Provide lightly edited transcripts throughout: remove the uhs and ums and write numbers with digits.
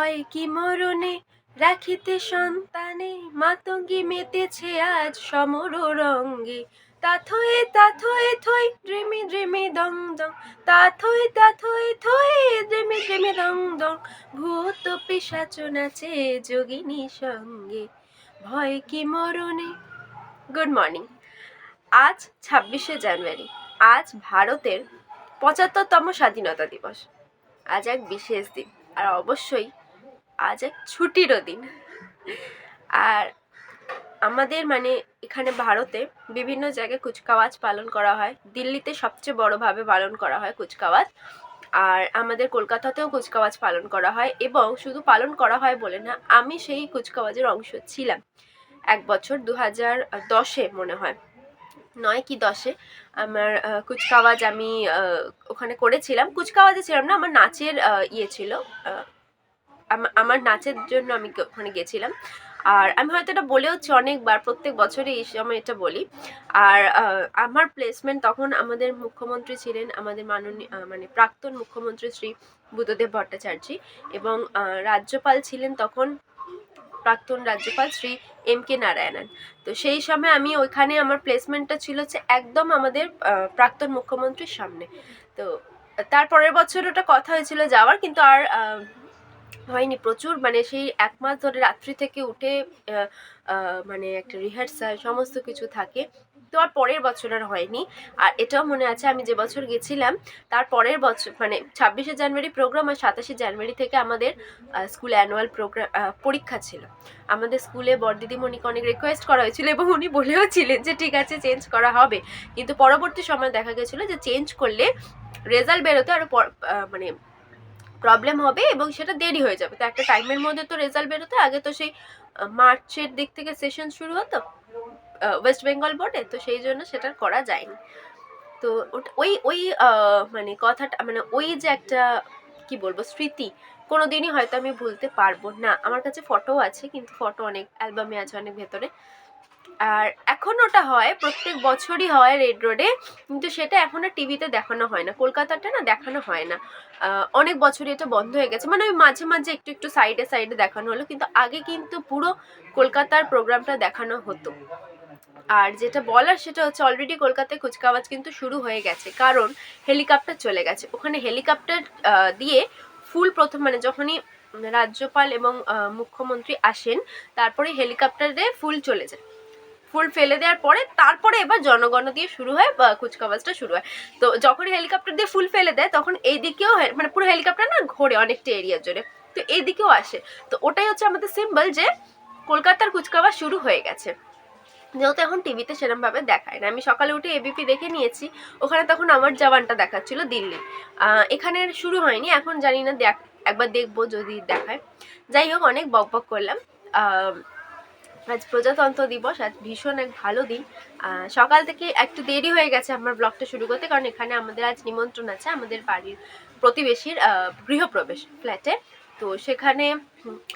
হয় কি মরণে রাখিতে সন্তানে, মাতঙ্গী মেতেছে আজ সমর রঙ্গে। তাথয়ে তাথয়ে থই ড্রিমি ড্রিমি দং দং, তাথয়ে তাথয়ে থই ড্রিমি ড্রিমি দং দং। ভূত পিশাচ নাচে যোগিনী সঙ্গে, ভয় কি মরণে। Good morning. আজ 26শে জানুয়ারি। আজ ভারতের 75তম স্বাধীনতা দিবস। আজ এক বিশেষ দিন, আর অবশ্যই আজ এক ছুটিরও দিন। আর আমাদের এখানে ভারতে বিভিন্ন জায়গায় কুচকাওয়াজ পালন করা হয়। দিল্লিতে সবচেয়ে বড়োভাবে পালন করা হয় কুচকাওয়াজ, আর আমাদের কলকাতাতেও কুচকাওয়াজ পালন করা হয়। এবং শুধু পালন করা হয় বলে না, আমি সেই কুচকাওয়াজের অংশ ছিলাম এক বছর, 2010-এ মনে হয়, 9 কি 10-এ আমার কুচকাওয়াজ আমি ওখানে করেছিলাম। কুচকাওয়াজে ছিলাম না, আমার নাচের ইয়ে ছিল, আমার নাচের জন্য আমি ওখানে গেছিলাম। আর আমি হয়তো এটা বলেওছি অনেকবার, প্রত্যেক বছরই এই সময় এটা বলি। আর আমার প্লেসমেন্ট তখন আমাদের মুখ্যমন্ত্রী ছিলেন, আমাদের মাননীয় প্রাক্তন মুখ্যমন্ত্রী শ্রী বুদ্ধদেব ভট্টাচার্য, এবং রাজ্যপাল ছিলেন তখন প্রাক্তন রাজ্যপাল শ্রী এম.কে. নারায়ণন। তো সেই সময় আমি ওইখানে, আমার প্লেসমেন্টটা ছিল হচ্ছে একদম আমাদের প্রাক্তন মুখ্যমন্ত্রীর সামনে। তো তারপরের বছর ওটা কথা হয়েছিল যাওয়ার, কিন্তু আর হয়নি। প্রচুর সেই 1 মাস ধরে রাত্রি থেকে উঠে একটা রিহার্সাল সমস্ত কিছু থাকে, তো আর পরের বছর আর হয়নি। আর এটাও মনে আছে, আমি যে বছর গেছিলাম তার পরের বছর 26শে জানুয়ারি প্রোগ্রাম, আর 27শে জানুয়ারি থেকে আমাদের স্কুল অ্যানুয়াল প্রোগ্রাম পরীক্ষা ছিল। আমাদের স্কুলে বড়দিদিমণিকে অনেক রিকোয়েস্ট করা হয়েছিল, এবং উনি বলেও ছিলেন যে ঠিক আছে চেঞ্জ করা হবে। কিন্তু পরবর্তী সময় দেখা গেছিলো যে চেঞ্জ করলে রেজাল্ট বেরোতে আরও প্রবলেম হবে এবং সেটা দেরি হয়ে যাবে। তো একটা টাইমের মধ্যে তো রেজাল্ট বেরোতে, আগে তো সেই মার্চের দিক থেকে সেশন শুরু হতো ওয়েস্ট বেঙ্গল বোর্ডে, তো সেই জন্য সেটা করা যায়নি। তো ওই কথাটা ওই যে একটা কি বলবো স্মৃতি, কোনো দিনই হয়তো আমি ভুলতে পারবো না। আমার কাছে ফটো আছে, কিন্তু ফটো অনেক অ্যালবামে আছে অনেক ভেতরে। আর এখন ওটা হয়, প্রত্যেক বছরই হয় রেড রোডে, কিন্তু সেটা এখন আর টিভিতে দেখানো হয় না, কলকাতাটা না দেখানো হয় না। অনেক বছরই এটা বন্ধ হয়ে গেছে, ওই মাঝে মাঝে একটু একটু সাইডে সাইডে দেখানো হলো, কিন্তু আগে কিন্তু পুরো কলকাতার প্রোগ্রামটা দেখানো হতো। আর যেটা বলার সেটা হচ্ছে, অলরেডি কলকাতায় কুচকাওয়াজ কিন্তু শুরু হয়ে গেছে, কারণ হেলিকপ্টার চলে গেছে ওখানে। হেলিকপ্টার দিয়ে ফুল প্রথম যখনই রাজ্যপাল এবং মুখ্যমন্ত্রী আসেন, তারপরে হেলিকপ্টারে ফুল চলে যায়। ফুল ফেলে দেওয়ার পরে তারপরে এবার জনগণ দিয়ে শুরু হয় বা কুচকাওয়াজটা শুরু হয়। তো যখন হেলিকপ্টার দিয়ে ফুল ফেলে দেয়, তখন এইদিকেও পুরো হেলিকপ্টার না ঘোরে অনেকটা এরিয়ার জুড়ে, তো এইদিকেও আসে। তো ওটাই হচ্ছে আমাদের সিম্বল যে কলকাতার কুচকাওয়াজ শুরু হয়ে গেছে, যেহেতু এখন টিভিতে সেরমভাবে দেখায় না। আমি সকালে উঠে এবিপি দেখে নিয়েছি, ওখানে তখন আমার জওয়ানটা দেখাচ্ছিল দিল্লি। এখানে শুরু হয়নি, এখন জানি না, একবার দেখবো যদি দেখায়। যাই হোক, অনেক বকবক করলাম। আজ প্রজাতন্ত্র দিবস, আজ ভীষণ এক ভালো দিন। সকাল থেকে একটু দেরি হয়ে গেছে আমার ব্লগটা শুরু করতে, কারণ এখানে আমাদের আজ নিমন্ত্রণ আছে আমাদের বাড়ির প্রতিবেশীর গৃহপ্রবেশ ফ্ল্যাটে। তো সেখানে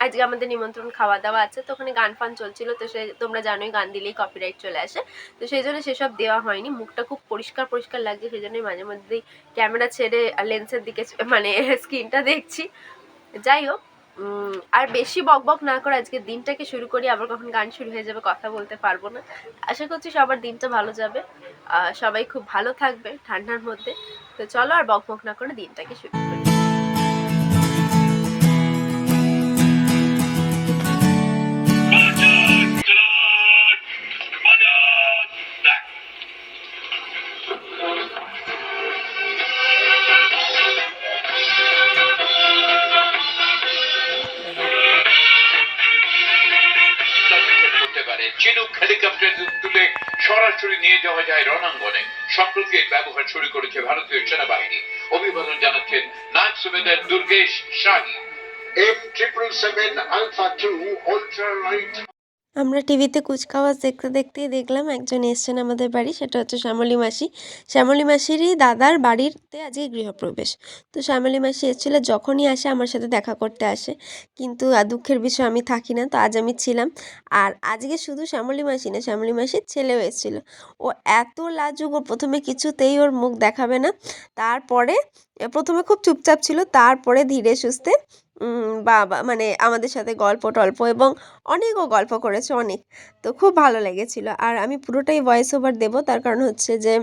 আজকে আমাদের নিমন্ত্রণ, খাওয়া দাওয়া আছে, তো ওখানে গান ফান চলছিল। তো তোমরা জানোই গান দিলেই কপিরাইট চলে আসে, তো সেই জন্য সেসব দেওয়া হয়নি। মুখটা খুব পরিষ্কার পরিষ্কার লাগছে, সেই জন্যই মাঝে মধ্যেই ক্যামেরা ছেড়ে লেন্সের দিকে স্ক্রিনটা দেখছি। যাই হোক, আর বেশি বকবক না করে আজকে দিনটাকে শুরু করি। আবার কখন গান শুরু হয়ে যাবে কথা বলতে পারবো না। আশা করছি সবার দিনটা ভালো যাবে, সবাই খুব ভালো থাকবে ঠান্ডার মধ্যে। তো চলো আর বকবক না করে দিনটাকে শুরু করি। চিনুক হেলিকপ্টার তুলে সরাসরি নিয়ে যাওয়া যায় রণাঙ্গনে। সম্প্রতি এর ব্যবহার শুরু করেছে ভারতীয় সেনাবাহিনী। অভিবাদন জানাচ্ছেন নায়ক সুবেদার দুর্গেশ শাহী। M777 Alpha 2 ultra light। আমরা টিভিতে কুচকাওয়াজ দেখতে দেখতেই দেখলাম একজন এসছেন আমাদের বাড়ি, সেটা হচ্ছে শ্যামলী মাসি। শ্যামলী মাসিরই দাদার বাড়িতে আজকে গৃহপ্রবেশ। তো শ্যামলী মাসি এসেছিলো, যখনই আসে আমার সাথে দেখা করতে আসে, কিন্তু দুঃখের বিষয় আমি থাকি না, তো আজ আমি ছিলাম। আর আজকে শুধু শ্যামলী মাসি না, শ্যামলী মাসির ছেলেও এসেছিলো। ও এত লাজুক, ও প্রথমে কিছুতেই ওর মুখ দেখাবে না, তারপরে প্রথমে খুব চুপচাপ ছিল, তারপরে ধীরে সুস্থে বাবা মানে আমাদের সাথে গল্প টল্প এবং অনেকও গল্প করেছে অনেক। তো খুব ভালো লেগেছিল। আর আমি পুরোটাই ভয়েস ওভার দেবো, তার কারণ হচ্ছে যে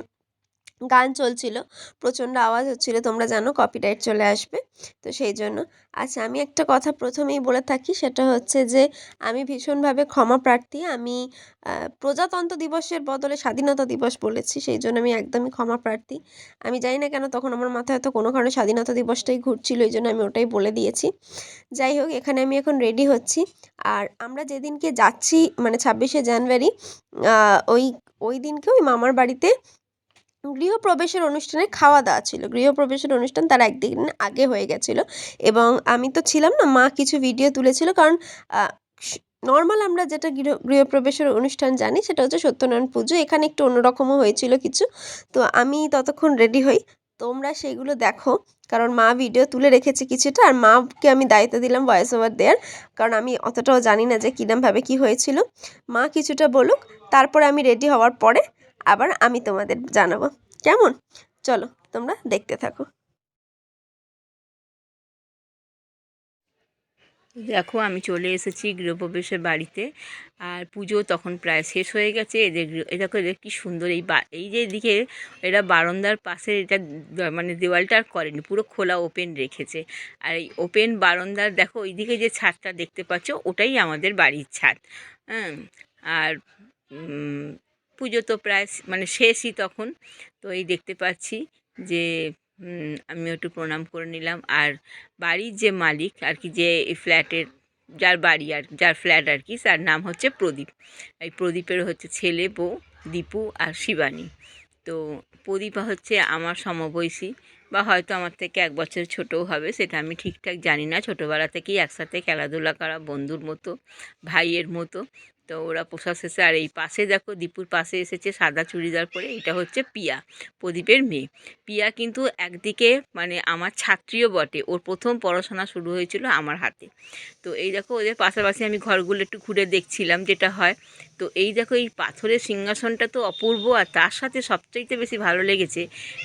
গান চলছিল, প্রচণ্ড আওয়াজ হচ্ছিল, তোমরা জানো কপিরাইট চলে আসবে, তো সেই জন্য। আচ্ছা, আমি একটা কথা প্রথমেই বলে থাকি, সেটা হচ্ছে যে আমি ভীষণভাবে ক্ষমা প্রার্থী। আমি প্রজাতন্ত্র দিবসের বদলে স্বাধীনতা দিবস বলেছি, সেই জন্য আমি একদমই ক্ষমা প্রার্থী। আমি জানি না কেন তখন আমার মাথায় হয়তো কোনো কারণে স্বাধীনতা দিবসটাই ঘুরছিল, এই জন্য আমি ওটাই বলে দিয়েছি। যাই হোক, এখানে আমি এখন রেডি হচ্ছি। আর আমরা যেদিনকে যাচ্ছি মানে 26শে জানুয়ারি, ওই ওই দিনকে ওই মামার বাড়িতে গৃহপ্রবেশের অনুষ্ঠানে খাওয়া দাওয়া ছিল। গৃহপ্রবেশের অনুষ্ঠান তার একদিন আগে হয়ে গেছিলো এবং আমি তো ছিলাম না, মা কিছু ভিডিও তুলেছিল। কারণ নর্মাল আমরা যেটা গৃহপ্রবেশের অনুষ্ঠান জানি সেটা হচ্ছে সত্যনারায়ণ পুজো, এখানে একটু অন্যরকমও হয়েছিল কিছু। তো আমি ততক্ষণ রেডি হই, তোমরা সেইগুলো দেখো, কারণ মা ভিডিও তুলে রেখেছে কিছুটা, আর মাকে আমি দায়িত্ব দিলাম ভয়েস ওভার দেওয়ার, কারণ আমি অতটাও জানি না যে কীরমভাবে কী হয়েছিল। মা কিছুটা বলুক, তারপরে আমি রেডি হওয়ার পরে আবার আমি তোমাদের জানাবো, কেমন? চলো তোমরা দেখতে থাকো। দেখো আমি চলে এসেছি গৃহপ্রবেশের বাড়িতে, আর পুজো তখন প্রায় শেষ হয়ে গেছে। এ দেখো এদের কি সুন্দর এই যে এদিকে এরা বারান্দার পাশে এটা মানে দেওয়ালটা আর করেনি, পুরো খোলা ওপেন রেখেছে। আর এই ওপেন বারান্দার দেখো ওইদিকে যে ছাদটা দেখতে পাচ্ছ ওটাই আমাদের বাড়ির ছাদ। হ্যাঁ, আর পুজো তো প্রায় মানে শেষই তখন। তো এই দেখতে পাচ্ছি যে আমিও একটু প্রণাম করে নিলাম। আর বাড়ির যে মালিক আর কি, যে এই ফ্ল্যাটের যার বাড়ি আর যার ফ্ল্যাট আর কি, তার নাম হচ্ছে প্রদীপ। এই প্রদীপের হচ্ছে ছেলে, বউ, দীপু আর শিবানী। তো প্রদীপ হচ্ছে আমার সমবয়সী, বা হয়তো আমার থেকে 1 বছর ছোটও হবে, সেটা আমি ঠিকঠাক জানি না। ছোটোবেলা থেকেই একসাথে খেলাধুলা করা, বন্ধুর মতো, ভাইয়ের মতো। তো ওরা পোষা শেষে। আর এই পাশে দেখো দীপুর পাশে এসেছে সাদা চুড়িদার পরে, এটা হচ্ছে পিয়া, প্রদীপের মেয়ে। পিয়া কিন্তু একদিকে মানে আমার ছাত্রীও বটে, ওর প্রথম পড়াশোনা শুরু হয়েছিল আমার হাতে। তো এই দেখো ওদের পাশাপাশি আমি ঘরগুলো একটু ঘুরে দেখছিলাম যেটা হয়। তো এই দেখো এই পাথরের সিংহাসনটা তো অপূর্ব, আর তার সাথে সবচাইতে বেশি ভালো লেগেছে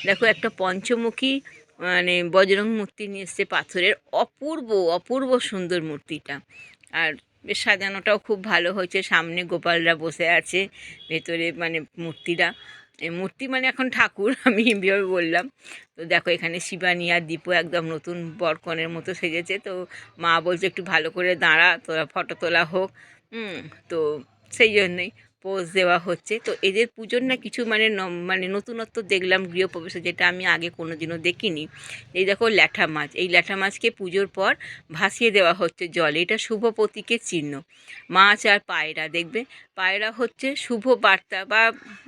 দেখো একটা পঞ্চমুখী মানে বজরং মূর্তি নিয়ে এসছে পাথরের, অপূর্ব অপূর্ব সুন্দর মূর্তিটা। আর বেশ সাজানোটাও খুব ভালো হয়েছে, সামনে গোপালরা বসে আছে, ভেতরে মানে মূর্তিরা, মূর্তি মানে এখন ঠাকুর আমি এভাবে বললাম। তো দেখো এখানে শিবানী আর দীপু একদম নতুন বরকনের মতো সেজেছে। তো মা বলছে একটু ভালো করে দাঁড়া, তোরা ফটো তোলা হোক। তো সেই জন্যই পোজ দেওয়া হচ্ছে। তো এদের পুজোর না কিছু মানে মানে নতুনত্ব দেখলাম গৃহপ্রবেশে, যেটা আমি আগে কোনো দিনও দেখিনি। এই দেখো ল্যাঠা মাছ, এই ল্যাঠা মাছকে পুজোর পর ভাসিয়ে দেওয়া হচ্ছে জলে, এটা শুভ প্রতীকের চিহ্ন। মাছ আর পায়রা দেখবে, পায়রা হচ্ছে শুভ বার্তা বা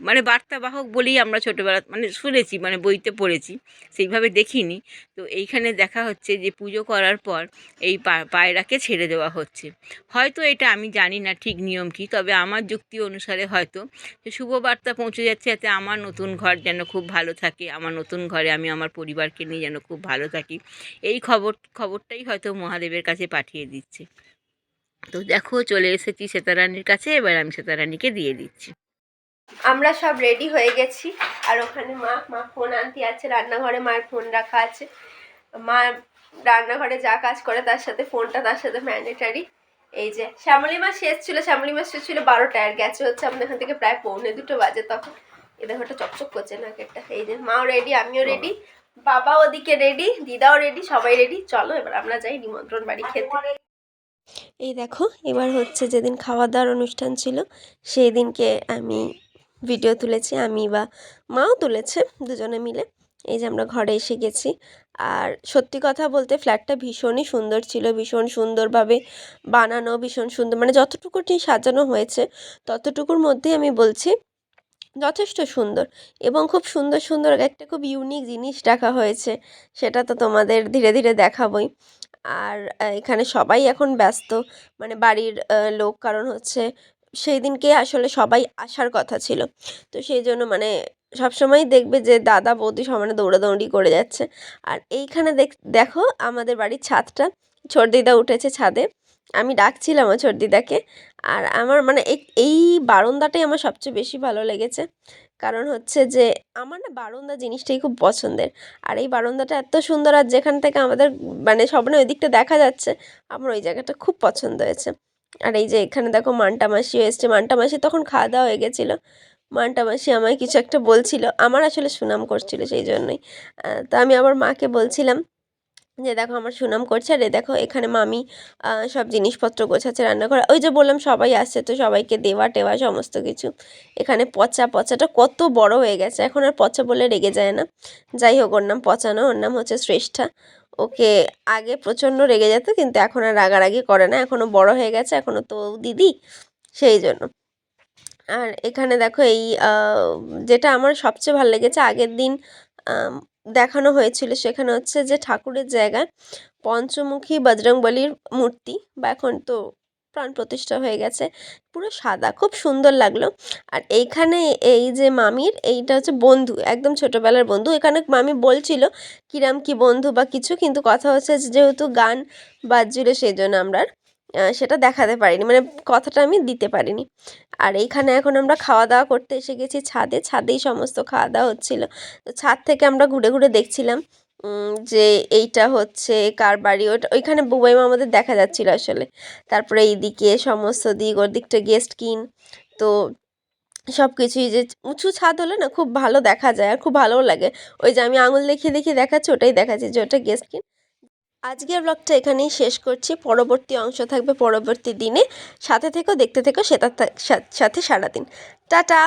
মানে বার্তাবাহক বলেই আমরা ছোটোবেলা মানে শুনেছি, মানে বইতে পড়েছি, সেইভাবে দেখিনি। তো এইখানে দেখা হচ্ছে যে পুজো করার পর এই পায়রাকে ছেড়ে দেওয়া হচ্ছে। হয়তো এটা আমি জানি না ঠিক নিয়ম কী, তবে আমার যুক্তি অনুসারে হয়তো যে শুভ বার্তা পৌঁছে যাচ্ছে, যাতে আমার নতুন ঘর যেন খুব ভালো থাকে, আমার নতুন ঘরে আমি আমার পরিবারকে নিয়ে যেন খুব ভালো থাকি, এই খবরটাই হয়তো মহাদেবের কাছে পাঠিয়ে দিচ্ছে। তো দেখো চলে এসেছি শ্বেতারানীর কাছে, এবার আমি শ্বেতারানীকে দিয়ে দিচ্ছি। আমরা সব রেডি হয়ে গেছি, আর ওখানে মা ফোন আনতে আছে, রান্নাঘরে মায়ের ফোন রাখা আছে। মা রান্নাঘরে যা কাজ করে তার সাথে ফোনটা তার সাথে ম্যান্ডেটারি। এই যে শ্যামলী মাছ শেষ ছিল, শ্যামলী মাছ শেষ ছিল 12টায়, আর গেছে হচ্ছে আমাদের এখান থেকে প্রায় 1:45 বাজে তখন। এই দেখো ওটা চকচক করছে নাকেরটা। এই যে মাও রেডি, আমিও রেডি, বাবা ওদিকে রেডি, দিদাও রেডি, সবাই রেডি। চলো এবার আমরা যাই নিমন্ত্রণ বাড়ি খেতে। এই দেখো এবার হচ্ছে যেদিন খাওয়া দাওয়ার অনুষ্ঠান ছিল সেই দিনকে আমি ভিডিও তুলেছি, আমি বা মাও তুলেছে, দুজনে মিলে। এই যে আমরা ঘরে এসে গেছি। আর সত্যি কথা বলতে ফ্ল্যাটটা ভীষণই সুন্দর ছিল, ভীষণ সুন্দরভাবে বানানো, ভীষণ সুন্দর, মানে যতটুকুটি সাজানো হয়েছে ততটুকুর মধ্যেই আমি বলছি যথেষ্ট সুন্দর। এবং খুব সুন্দর সুন্দর একটা খুব ইউনিক জিনিস রাখা হয়েছে, সেটা তো তোমাদের ধীরে ধীরে দেখাবই। আর এখানে সবাই এখন ব্যস্ত, মানে বাড়ির লোক, কারণ হচ্ছে সেই দিনকে আসলে সবাই আসার কথা ছিল। তো সেই জন্য মানে সবসময়ই দেখবে যে দাদা বৌদি সমানে দৌড়াদৌড়ি করে যাচ্ছে। আর এইখানে দেখো আমাদের বাড়ির ছাদটা, ছোটদিদা উঠেছে ছাদে, আমি ডাকছিলাম ছোটদিদাকে। আর আমার মানে এই বারান্দাটাই আমার সবচেয়ে বেশি ভালো লেগেছে, কারণ হচ্ছে যে আমার না বারান্দা জিনিসটাই খুব পছন্দের। আর এই বারান্দাটা এত সুন্দর, আর যেখান থেকে আমাদের মানে সবনে ওই দিকটা দেখা যাচ্ছে, আমার ওই জায়গাটা খুব পছন্দ হয়েছে। আর এই যে এখানে দেখো মান্টা মাসিও এসছে। মান্টা মাসি তখন খাওয়া দাওয়া হয়ে গেছিলো। মান্টা মাসি আমায় কিছু একটা বলছিল, আমার আসলে সুনাম করছিল সেই জন্যই। তো আমি আবার মাকে বলছিলাম যে দেখো আমার সুনাম করছে, আর এ দেখো এখানে মামি সব জিনিসপত্র গোছাচ্ছে রান্নাঘরে। ওই যে বললাম সবাই আসছে, তো সবাইকে দেওয়া টেওয়া সমস্ত কিছু। এখানে পচা, পচাটা কত বড় হয়ে গেছে, এখন আর পচা বলে রেগে যায় না। যাই হোক, ওর নাম পচা না, ওর নাম হচ্ছে শ্রেষ্ঠা। ওকে আগে প্রচণ্ড রেগে যেত, কিন্তু এখন আর রাগারাগি করে না, এখনও বড় হয়ে গেছে, এখনও তো দিদি, সেই জন্য। আর এখানে দেখো এই যেটা আমার সবচেয়ে ভালো লেগেছে, আগের দিন আম, দেখানো হয়েছিল, সেখানে হচ্ছে যে ঠাকুরের জায়গায় পঞ্চমুখী বজরংবলীর মূর্তি, বা এখন তো প্রাণ প্রতিষ্ঠা হয়ে গেছে, পুরো সাদা, খুব সুন্দর লাগলো। আর এইখানে এই যে মামির এইটা হচ্ছে বন্ধু, একদম ছোটোবেলার বন্ধু। এখানে মামি বলছিল কিরাম কি বন্ধু বা কিছু, কিন্তু কথা হচ্ছে যে যেহেতু গান বাজছিল সেই জন্য আমরা আর সেটা দেখাতে পারিনি, মানে কথাটা আমি দিতে পারিনি। আর এইখানে এখন আমরা খাওয়া দাওয়া করতে এসে গেছি ছাদে, ছাদেই সমস্ত খাওয়া দাওয়া হচ্ছিলো। তো ছাদ থেকে আমরা ঘুরে ঘুরে দেখছিলাম যে এইটা হচ্ছে কার বাড়ি, ওটা ওইখানে বুবাইমা আমাদের দেখা যাচ্ছিলো আসলে। তারপরে এইদিকে সমস্ত দিক, ওর দিকটা গেস্ট কিন, তো সব কিছুই যে উঁচু ছাদ হলে না খুব ভালো দেখা যায়, আর খুব ভালোও লাগে। ওই যে আমি আঙুল দেখিয়ে দেখিয়ে দেখাচ্ছি, ওটাই দেখাচ্ছি যে ওটা গেস্ট কিন। আজকের ব্লগটা এখানেই শেষ করছি, পরবর্তী অংশ থাকবে পরবর্তী দিনে। সাথে থেকেও দেখতে থেকো, সেটার সাথে সারাদিন। টাটা।